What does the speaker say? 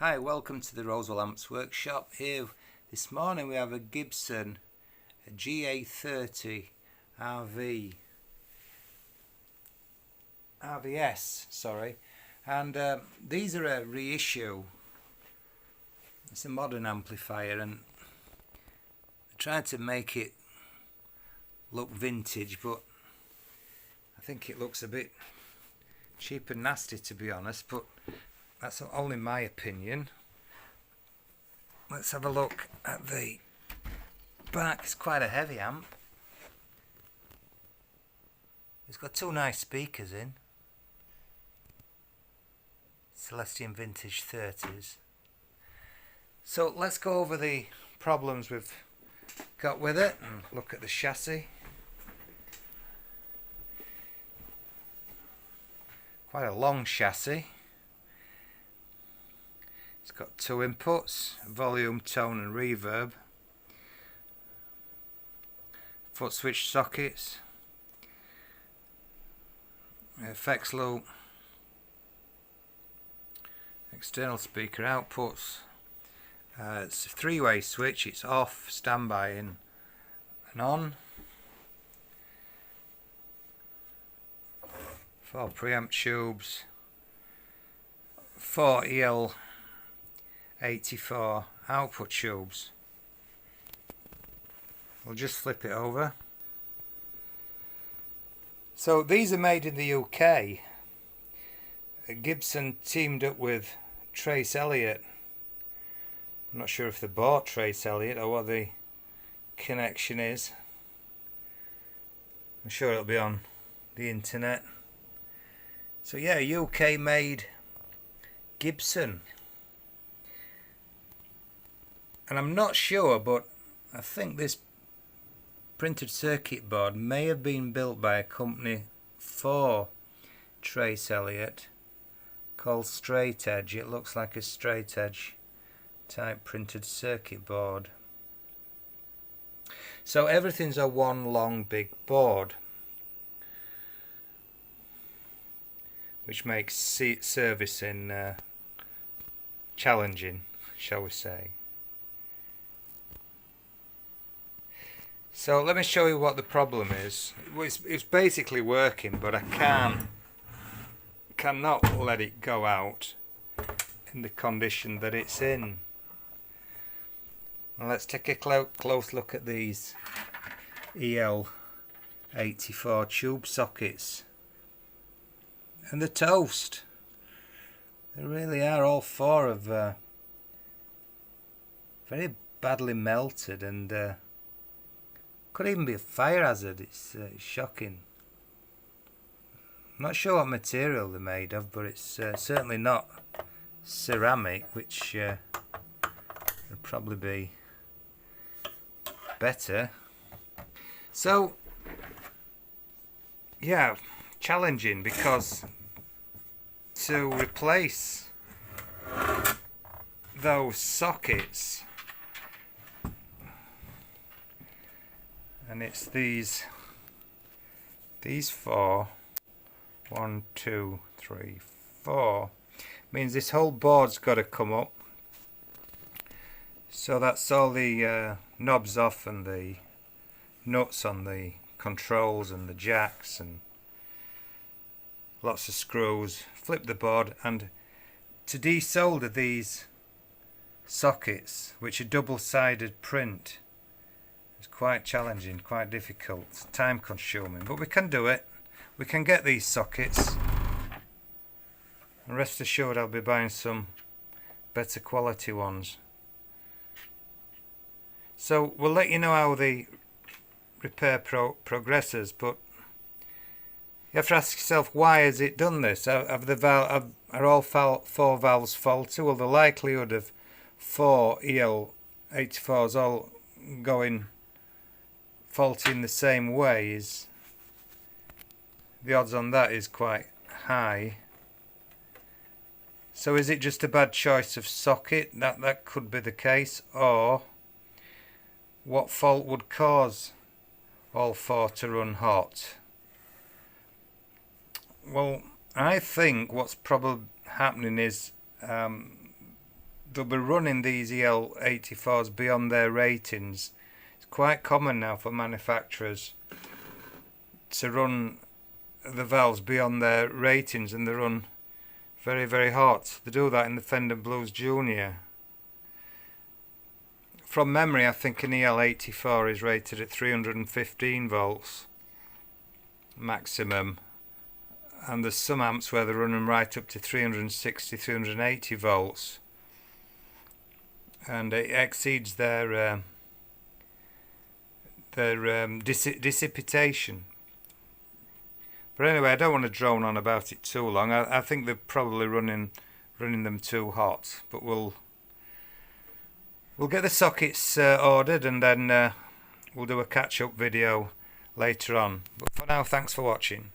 Hi, welcome to the Roswell Amps Workshop. Here this morning we have a Gibson GA-30RVS, and these are a reissue. It's a modern amplifier, and I tried to make it look vintage, but I think it looks a bit cheap and nasty, to be honest, but that's only my opinion. Let's have a look at the back. It's quite a heavy amp. It's got two nice speakers in. Celestion Vintage 30s. So let's go over the problems we've got with it and look at the chassis. Quite a long chassis. It's got two inputs, volume, tone and reverb, foot switch sockets, effects loop, external speaker outputs. It's a three-way switch, it's off, standby, in and on. 4 preamp tubes, 4 EL84 output tubes. We'll just flip it over. So these are made in the UK. Gibson teamed up with Trace Elliott. I'm not sure if they bought Trace Elliott or what the connection is. I'm sure it'll be on the internet. So yeah, UK made Gibson. And I'm not sure, but I think this printed circuit board may have been built by a company for Trace Elliott called Straight Edge. It looks like a straight edge type printed circuit board. So everything's a one long big board, which makes servicing challenging, shall we say. So let me show you what the problem is. It's basically working, but I cannot let it go out in the condition that it's in. Now let's take a close look at these EL84 tube sockets. And the toast. They really are, all four of very badly melted, and could even be a fire hazard. It's shocking. I'm not sure what material they're made of, but it's certainly not ceramic, which would probably be better. So yeah, challenging, because to replace those sockets, and it's these four, 1, 2, 3, 4, means this whole board's got to come up. So that's all the knobs off and the nuts on the controls and the jacks and lots of screws. Flip the board, and to desolder these sockets, which are double-sided print, is quite challenging, quite difficult, time consuming, but we can do it. We can get these sockets, and rest assured I'll be buying some better quality ones. So we'll let you know how the repair progresses, but you have to ask yourself, why has it done this? Are all 4 valves faulty? Well, the likelihood of 4 EL84s all going faulty in the same way is, the odds on that is quite high. So is it just a bad choice of socket? That could be the case. Or what fault would cause all 4 to run hot? Well, I think what's probably happening is they'll be running these EL84s beyond their ratings. It's quite common now for manufacturers to run the valves beyond their ratings, and they run very, very hot. They do that in the Fender Blues Junior. From memory, I think an EL84 is rated at 315 volts maximum, and there's some amps where they're running right up to 360, 380 volts, and it exceeds their dissipation. But anyway, I don't want to drone on about it too long. I think they're probably running them too hot, but we'll get the sockets ordered, and then we'll do a catch-up video later on. But for now, thanks for watching.